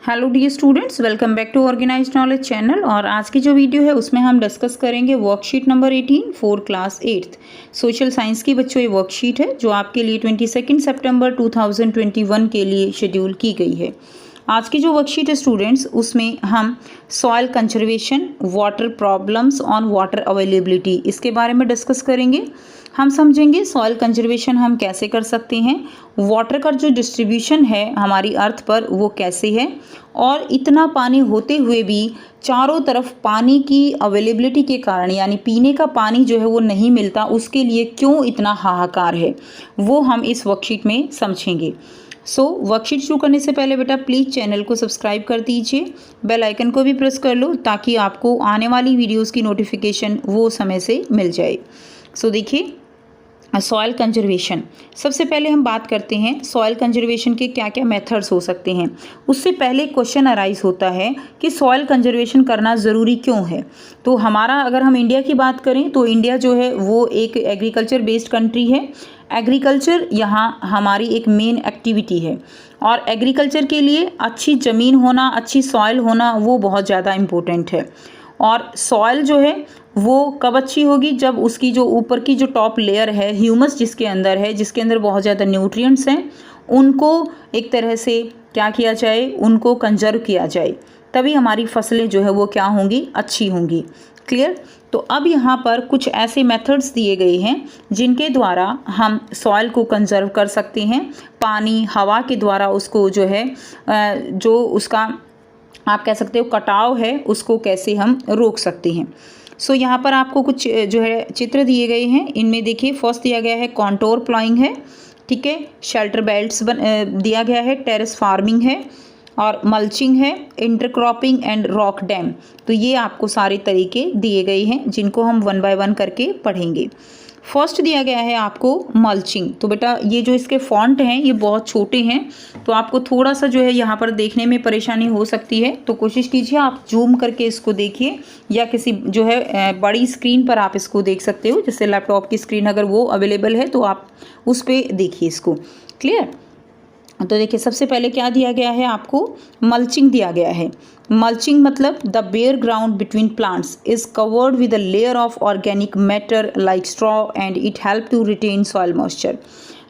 Hello dear students, welcome back to organised knowledge channel. और आज की जो वीडियो है उसमें हम डिस्कस करेंगे worksheet number 18 for class 8th social science की बच्चों। ये वर्कशीट है जो आपके लिए 22 सितंबर 2021 के लिए शेड्यूल की गई है। आज की जो वर्कशीट है स्टूडेंट्स, उसमें हम soil conservation, water problems on water availability, इसके बारे में डिस्कस करेंगे। हम समझेंगे सॉइल कंजर्वेशन हम कैसे कर सकते हैं, वाटर का जो डिस्ट्रीब्यूशन है हमारी अर्थ पर वो कैसे है, और इतना पानी होते हुए भी चारों तरफ पानी की अवेलेबिलिटी के कारण यानी पीने का पानी जो है वो नहीं मिलता, उसके लिए क्यों इतना हाहाकार है, वो हम इस वर्कशीट में समझेंगे। वर्कशीट शुरू करने से पहले बेटा प्लीज़ चैनल को सब्सक्राइब कर दीजिए, बेल आइकन को भी प्रेस कर लो ताकि आपको आने वाली वीडियोस की नोटिफिकेशन वो समय से मिल जाए। देखिए सॉइल कंजर्वेशन, सबसे पहले हम बात करते हैं सॉइल कंजर्वेशन के क्या क्या मेथड्स हो सकते हैं। उससे पहले क्वेश्चन अराइज होता है कि सॉइल कंजर्वेशन करना ज़रूरी क्यों है। तो हमारा अगर हम इंडिया की बात करें तो इंडिया जो है वो एक एग्रीकल्चर बेस्ड कंट्री है। एग्रीकल्चर यहाँ हमारी एक मेन एक्टिविटी है और एग्रीकल्चर के लिए अच्छी ज़मीन होना, अच्छी सॉइल होना वो बहुत ज़्यादा इम्पोर्टेंट है। और सॉइल जो है वो कब अच्छी होगी, जब उसकी जो ऊपर की जो टॉप लेयर है, ह्यूमस जिसके अंदर है, जिसके अंदर बहुत ज़्यादा न्यूट्रिएंट्स हैं, उनको एक तरह से क्या किया जाए, उनको कंजर्व किया जाए, तभी हमारी फसलें जो है वो क्या होंगी, अच्छी होंगी। क्लियर। तो अब यहाँ पर कुछ ऐसे मेथड्स दिए गए हैं जिनके द्वारा हम सॉइल को कंजर्व कर सकते हैं। पानी हवा के द्वारा उसको जो है जो उसका आप कह सकते हो कटाव है, उसको कैसे हम रोक सकते हैं। यहाँ पर आपको कुछ जो है चित्र दिए गए हैं। इनमें देखिए फर्स्ट दिया गया है कॉन्टोर प्लॉइंग है, ठीक है, शेल्टर बेल्ट्स दिया गया है, टेरेस फार्मिंग है और मल्चिंग है, इंटरक्रॉपिंग एंड रॉक डैम। तो ये आपको सारे तरीके दिए गए हैं जिनको हम 1 बाय 1 करके पढ़ेंगे। फर्स्ट दिया गया है आपको मल्चिंग। तो बेटा ये जो इसके फॉन्ट हैं ये बहुत छोटे हैं, तो आपको थोड़ा सा जो है यहाँ पर देखने में परेशानी हो सकती है, तो कोशिश कीजिए आप जूम करके इसको देखिए या किसी जो है बड़ी स्क्रीन पर आप इसको देख सकते हो, जैसे लैपटॉप की स्क्रीन अगर वो अवेलेबल है तो आप उस पर देखिए इसको। क्लियर। तो देखिए सबसे पहले क्या दिया गया है आपको, मल्चिंग दिया गया है। मल्चिंग मतलब the bare ground between plants is covered with a layer of organic matter like straw and it help to retain soil moisture.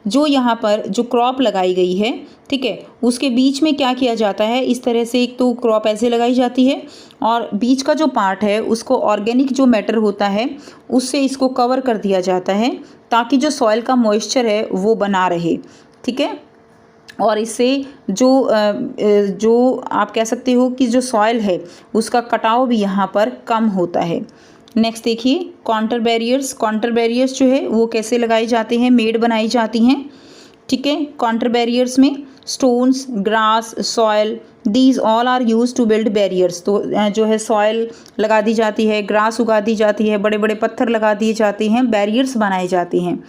जो यहाँ पर जो क्रॉप लगाई गई है, ठीक है, उसके बीच में क्या किया जाता है, इस तरह से एक तो क्रॉप ऐसे लगाई जाती है और बीच का जो पार्ट है उसको ऑर्गेनिक जो मैटर होता है उससे इसको कवर कर दिया जाता है ताकि जो सॉइल का मॉइस्चर है वो बना रहे। ठीक है। और इससे जो आप कह सकते हो कि जो सॉइल है उसका कटाव भी यहाँ पर कम होता है। नेक्स्ट देखिए काउंटर बैरियर्स। काउंटर बैरियर्स जो है वो कैसे लगाए जाते हैं, मेड बनाई जाती हैं। ठीक है। काउंटर बैरियर्स में stones, grass, soil, these all are use to build barriers. तो जो है सॉइल लगा दी जाती है, ग्रास उगा दी जाती है, बड़े बड़े पत्थर लगा दिए जाते हैं, बैरियर्स बनाए जाते हैं।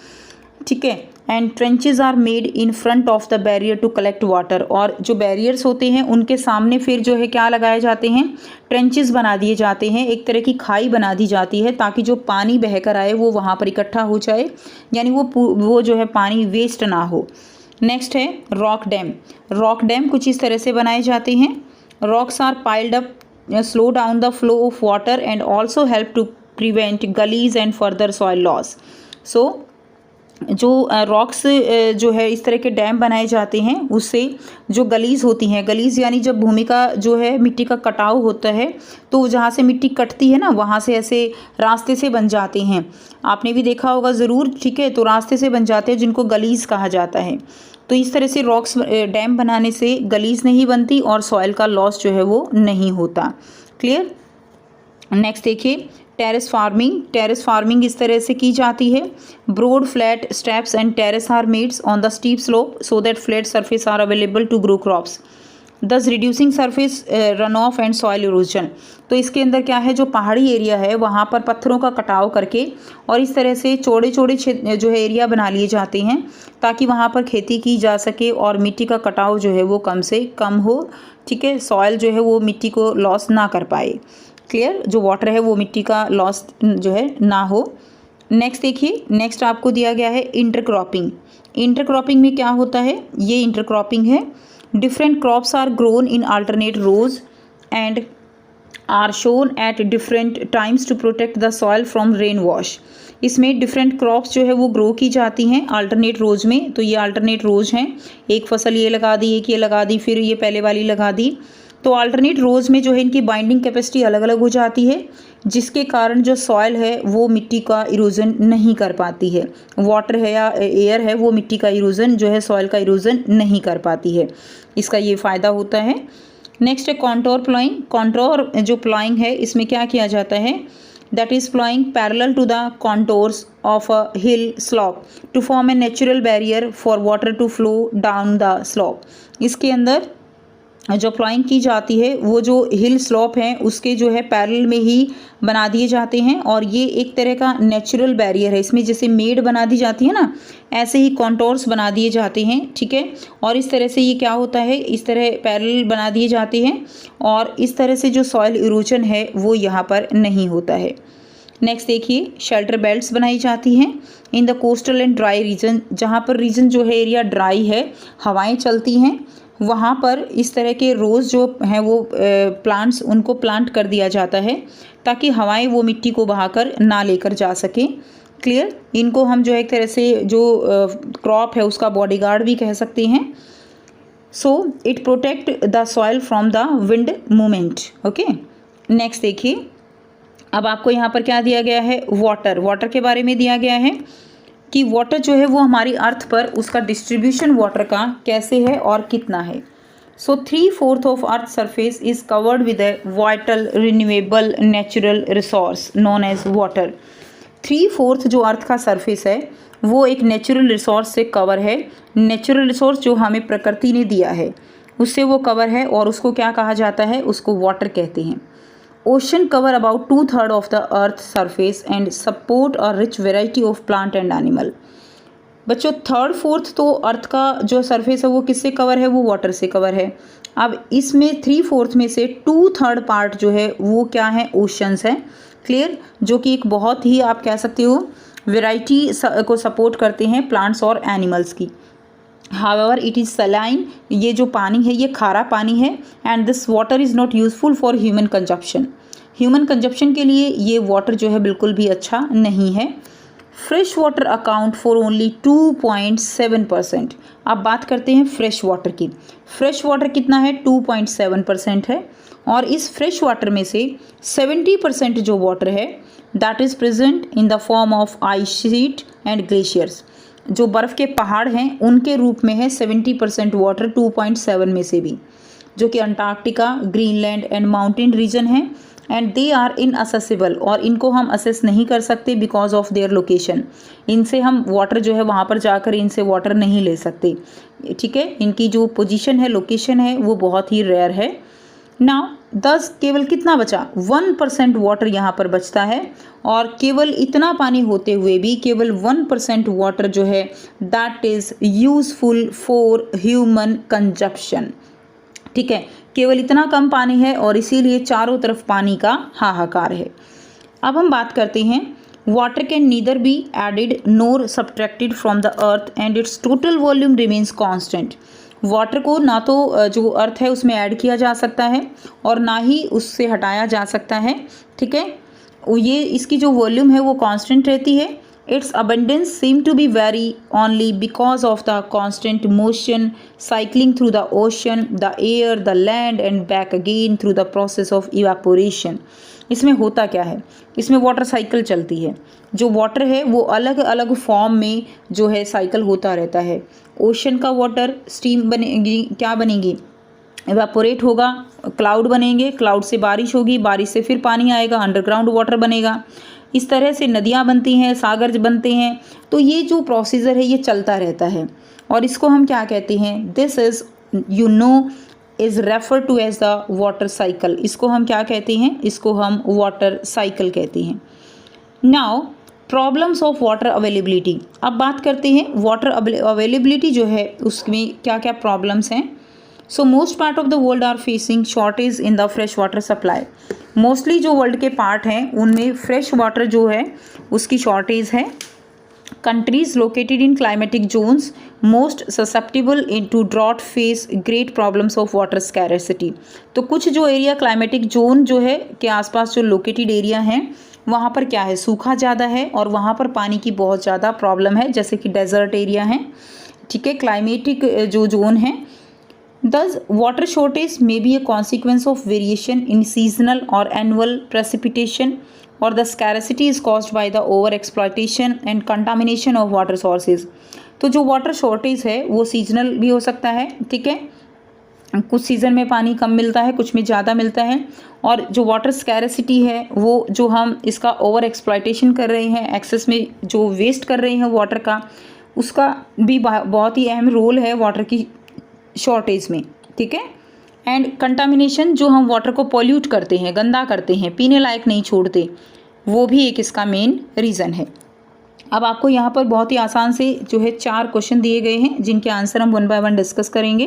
ठीक है। And trenches are made in front of the barrier to collect water. और जो बैरियर्स होते हैं उनके सामने फिर जो है क्या लगाए जाते हैं, ट्रेंचेस बना दिए जाते हैं, एक तरह की खाई बना दी जाती है ताकि जो पानी बहकर आए वो वहाँ पर इकट्ठा हो जाए, यानी वो जो है पानी वेस्ट ना हो। नेक्स्ट है रॉक डैम। रॉक डैम कुछ इस तरह से बनाए जाते हैं। Rocks are piled up slow down the flow of water and also help to prevent gullies and further soil loss. जो रॉक्स जो है इस तरह के डैम बनाए जाते हैं, उससे जो गलीज होती हैं, गलीज यानी जब भूमि का जो है मिट्टी का कटाव होता है तो जहाँ से मिट्टी कटती है ना, वहाँ से ऐसे रास्ते से बन जाते हैं, आपने भी देखा होगा ज़रूर। ठीक है। तो रास्ते से बन जाते हैं जिनको गलीज कहा जाता है। तो इस तरह से रॉक्स डैम बनाने से गलीज नहीं बनती और सॉइल का लॉस जो है वो नहीं होता। क्लियर। नेक्स्ट देखिए टेरेस फार्मिंग। टेरेस फार्मिंग इस तरह से की जाती है। Broad flat steps and terrace are made on the steep slope so that flat surface are available to grow crops, thus reducing surface run off and soil erosion. तो इसके अंदर क्या है, जो पहाड़ी एरिया है वहाँ पर पत्थरों का कटाव करके और इस तरह से चौड़े चौड़े जो है एरिया बना लिए जाते हैं ताकि वहाँ पर खेती की जा सके और मिट्टी का कटाव जो है वो कम से कम हो। ठीक है। सॉइल जो है वो मिट्टी को लॉस ना कर पाए। क्लियर। जो वाटर है वो मिट्टी का लॉस जो है ना हो। नेक्स्ट देखिए, नेक्स्ट आपको दिया गया है इंटरक्रॉपिंग। इंटरक्रॉपिंग में क्या होता है, ये इंटरक्रॉपिंग है different crops are grown in alternate rows and are sown at different times to protect the soil from rain wash. इसमें डिफरेंट क्रॉप्स जो है वो ग्रो की जाती हैं अल्टरनेट रोज में। तो ये अल्टरनेट रोज हैं, एक फसल ये लगा दी, एक ये लगा दी, फिर ये पहले वाली लगा दी। तो अल्टरनेट रोज में जो है इनकी बाइंडिंग कैपेसिटी अलग अलग हो जाती है, जिसके कारण जो सॉइल है वो मिट्टी का इरोजन नहीं कर पाती है। वाटर है या एयर है वो मिट्टी का इरोजन जो है सॉइल का इरोजन नहीं कर पाती है, इसका ये फ़ायदा होता है। नेक्स्ट है कॉन्टोर प्लॉइंग। कॉन्टोर जो प्लॉइंग है इसमें क्या किया जाता है, that is ploughing parallel to the contours of a hill slope to form a natural barrier for water to flow down the slope. इसके अंदर जो प्लॉइंग की जाती है वो जो हिल स्लॉप हैं उसके जो है पैरेलल में ही बना दिए जाते हैं, और ये एक तरह का नेचुरल बैरियर है। इसमें जैसे मेड बना दी जाती है ना, ऐसे ही कॉन्टोर्स बना दिए जाते हैं, ठीक है। और इस तरह से ये क्या होता है, इस तरह पैरेलल बना दिए जाते हैं, और इस तरह से जो सॉइल इरोजन है वो यहाँ पर नहीं होता है। नेक्स्ट देखिए, शेल्टर बेल्ट्स बनाई जाती हैं in the coastal and dry region. जहाँ पर रीजन जो है एरिया ड्राई है, हवाएं चलती हैं, वहाँ पर इस तरह के रोज़ जो हैं वो प्लांट्स, उनको प्लांट कर दिया जाता है ताकि हवाएं वो मिट्टी को बहाकर ना लेकर जा सकें। क्लियर। इनको हम जो एक तरह से जो क्रॉप है उसका बॉडीगार्ड भी कह सकते हैं। So it protect the soil from the wind movement. Okay, next देखिए, अब आपको यहाँ पर क्या दिया गया है, वाटर के बारे में दिया गया है कि वाटर जो है वो हमारी अर्थ पर उसका डिस्ट्रीब्यूशन वाटर का कैसे है और कितना है। So 3/4 of earth surface is covered with a vital renewable natural resource known as water. 3/4 जो अर्थ का सरफेस है वो एक नेचुरल रिसोर्स से कवर है। नेचुरल रिसोर्स जो हमें प्रकृति ने दिया है उससे वो कवर है, और उसको क्या कहा जाता है, उसको वाटर कहते हैं। Ocean cover about 2/3 of the Earth's surface and support a rich variety of plant and animal। बच्चों 3/4 तो अर्थ का जो सरफेस है वो किससे कवर है, वो वाटर से कवर है। अब इसमें 3/4 में से 2/3 पार्ट जो है वो क्या है, ओशंस है। क्लियर, जो कि एक बहुत ही आप कह सकते हो वेराइटी को सपोर्ट करते हैं प्लांट्स और एनिमल्स की। हावेवर इट इज़ सलाइन, ये जो पानी है ये खारा पानी है, and this water is not useful for human consumption. Human consumption के लिए ये वाटर जो है बिल्कुल भी अच्छा नहीं है। Fresh water account for only 2.7%। अब बात करते हैं फ्रेश वाटर की। फ्रेश वाटर कितना है, 2.7% है, और इस फ्रेश वाटर में से 70% जो वाटर है that is present in the form of ice sheet and glaciers. जो बर्फ़ के पहाड़ हैं उनके रूप में है 70% वाटर 2.7 में से भी, जो कि Antarctica, Greenland and mountain region है, एंड दे आर इनअसेसिबल, और इनको हम असेस नहीं कर सकते बिकॉज ऑफ देयर लोकेशन। इनसे हम वाटर जो है वहाँ पर जाकर इनसे वाटर नहीं ले सकते, ठीक है। इनकी जो पोजीशन है, लोकेशन है, वो बहुत ही रेयर है। नाउ 10 केवल कितना बचा, 1% वाटर यहाँ पर बचता है, और केवल इतना पानी होते हुए भी केवल 1% वाटर जो है that is useful for human consumption. ठीक है, केवल इतना कम पानी है और इसीलिए चारों तरफ पानी का हाहाकार है। अब हम बात करते हैं, water can neither be added NOR subtracted from the earth and it's total volume remains constant. Water को ना तो जो अर्थ है उसमें ऐड किया जा सकता है और ना ही उससे हटाया जा सकता है, ठीक है। ये इसकी जो वॉल्यूम है वो कांस्टेंट रहती है। Its abundance seem to be very only because of the constant motion cycling through the ocean, the air, the land and back again through the process of evaporation. इसमें होता क्या है, इसमें वाटर साइकिल चलती है। जो वाटर है वो अलग अलग फॉर्म में जो है साइकिल होता रहता है। ओशन का वाटर स्टीम बनेगी, क्या बनेगी, इवापोरेट होगा, क्लाउड बनेंगे, क्लाउड से बारिश होगी, बारिश से फिर पानी आएगा, अंडरग्राउंड वाटर बनेगा। इस तरह से नदियाँ बनती हैं, सागर बनते हैं। तो ये जो प्रोसीजर है ये चलता रहता है, और इसको हम क्या कहते हैं, this is you know is refer to as the water cycle. इसको हम क्या कहते हैं, इसको हम वाटर साइकिल कहते हैं। Now problems of water availability. अब बात करते हैं वाटर अवेलेबिलिटी जो है उसमें क्या क्या प्रॉब्लम्स हैं। So most part of the world are facing shortage in the fresh water supply. Mostly जो वर्ल्ड के पार्ट हैं उनमें फ्रेश वाटर जो है उसकी शॉर्टेज है। Countries located in climatic zones most susceptible to drought face great problems of water scarcity। तो कुछ जो एरिया क्लाइमेटिक जोन जो है के आसपास जो लोकेटेड एरिया हैं वहाँ पर क्या है, सूखा ज़्यादा है और वहाँ पर पानी की बहुत ज़्यादा प्रॉब्लम है, जैसे कि डेजर्ट एरिया है, ठीक है, क्लाइमेटिक जो जोन है। Thus, water shortage may be a consequence of variation in seasonal or annual precipitation, or the scarcity is caused by the over-exploitation and contamination of water sources। तो जो water shortage है वो seasonal भी हो सकता है, ठीक है, कुछ सीज़न में पानी कम मिलता है, कुछ में ज़्यादा मिलता है, और जो वाटर स्कैरसिटी है वो जो हम इसका ओवर एक्सप्लॉयटेशन कर रहे हैं, एक्सेस में जो वेस्ट कर रहे हैं वाटर का, उसका भी बहुत ही अहम रोल है वाटर की शॉर्टेज में, ठीक है। एंड कंटामिनेशन, जो हम वाटर को पॉल्यूट करते हैं, गंदा करते हैं, पीने लायक नहीं छोड़ते, वो भी एक इसका मेन रीज़न है। अब आपको यहाँ पर बहुत ही आसान से जो है 4 क्वेश्चन दिए गए हैं जिनके आंसर हम 1 बाय 1 डिस्कस करेंगे।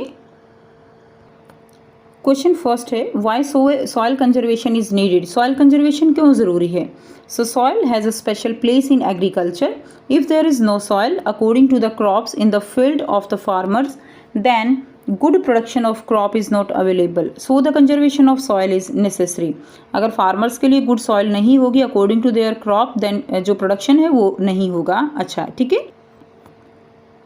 क्वेश्चन फर्स्ट है, why soil conservation is needed. Soil conservation क्यों ज़रूरी है? So soil has a special place in agriculture. If there is no soil according to the crops in the field of the farmers, then good production of crop is not available, so the conservation of soil is necessary। अगर farmers के लिए good soil नहीं होगी according to their crop, then जो production है वो नहीं होगा अच्छा, ठीक है।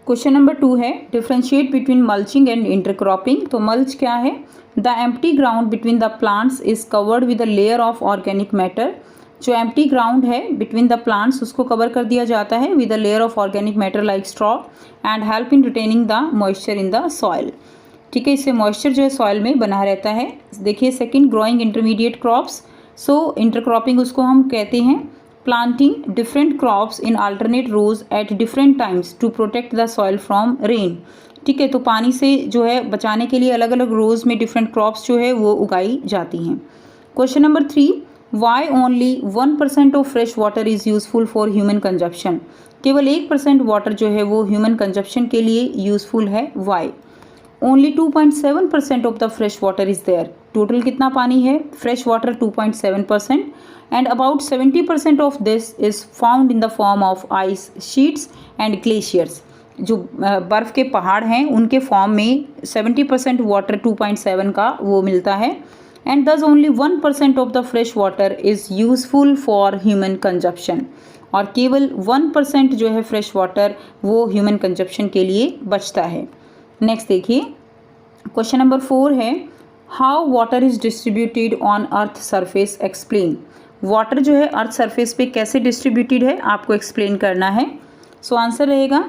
क्वेश्चन नंबर 2 है, differentiate between mulching and intercropping. तो मल्च क्या है? The empty ground between the plants is covered with a layer of organic matter. जो एम्प्टी ग्राउंड है बिटवीन द प्लांट्स उसको कवर कर दिया जाता है with a layer of organic matter like straw and help in retaining the moisture in the soil, ठीक है, इससे मॉइस्चर जो है सॉइल में बना रहता है। देखिए second, growing intermediate crops. So intercropping उसको हम कहते हैं planting different crops in alternate rows at different times to protect the soil from rain, ठीक है, तो पानी से जो है बचाने के लिए अलग अलग रोज में डिफरेंट क्रॉप्स जो है वो उगाई जाती हैं। Question number 3, Why only 1% of fresh water is useful for human consumption. केवल 1% वाटर जो है वो ह्यूमन कंजप्शन के लिए यूज़फुल है। Why? Only 2.7% of the fresh water is there. Total कितना पानी है? Fresh water 2.7%, and about 70% of this is found in the form of ice sheets and glaciers. जो बर्फ़ के पहाड़ हैं उनके फॉर्म में 70% वाटर 2.7 का वो मिलता है, and thus only 1% of the fresh water is useful for human consumption। और केवल 1% जो है फ्रेश वाटर वो ह्यूमन कंजप्शन के लिए बचता है। नेक्स्ट देखिए, क्वेश्चन नंबर 4 है, how water is distributed on earth surface, explain. Water जो है अर्थ सरफेस पे कैसे डिस्ट्रीब्यूटेड है आपको एक्सप्लेन करना है। सो आंसर रहेगा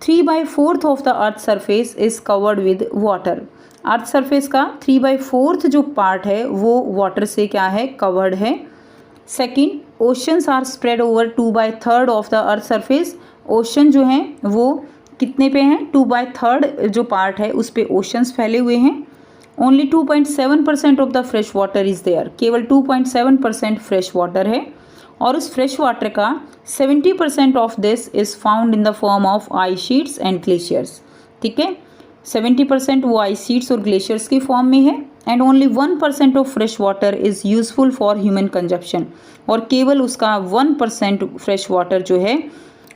3/4 of the earth surface is covered with water. Earth surface का 3/4 जो पार्ट है वो वाटर से क्या है, कवर्ड है। Second, oceans are spread over 2/3 of the earth surface. Ocean जो हैं वो कितने पे हैं? 2/3 जो पार्ट है उस पे ओशंस फैले हुए हैं। Only 2.7% of the fresh water is there. केवल 2.7% फ्रेश वाटर है, और उस फ्रेश वाटर का 70% of this is found in the form of ice sheets and glaciers, ठीक है, 70% वो आइस शीट्स और ग्लेशियर्स की फॉर्म में है। And only 1% of fresh water is useful for human consumption, और केवल उसका 1% फ्रेश वाटर जो है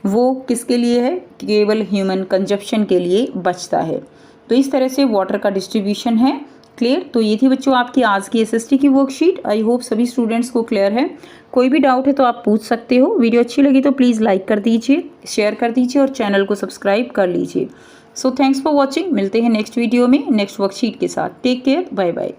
वो किसके लिए है? केवल ह्यूमन कंजप्शन के लिए बचता है। तो इस तरह से वाटर का डिस्ट्रीब्यूशन है। क्लियर? तो ये थी बच्चों आपकी आज की एसएसटी की वर्कशीट। आई होप सभी स्टूडेंट्स को क्लियर है। कोई भी डाउट है तो आप पूछ सकते हो। वीडियो अच्छी लगी तो प्लीज़ लाइक कर दीजिए, शेयर कर दीजिए और चैनल को सब्सक्राइब कर लीजिए। So thanks for watching. मिलते हैं नेक्स्ट वीडियो में नेक्स्ट वर्कशीट के साथ। Take care, bye bye.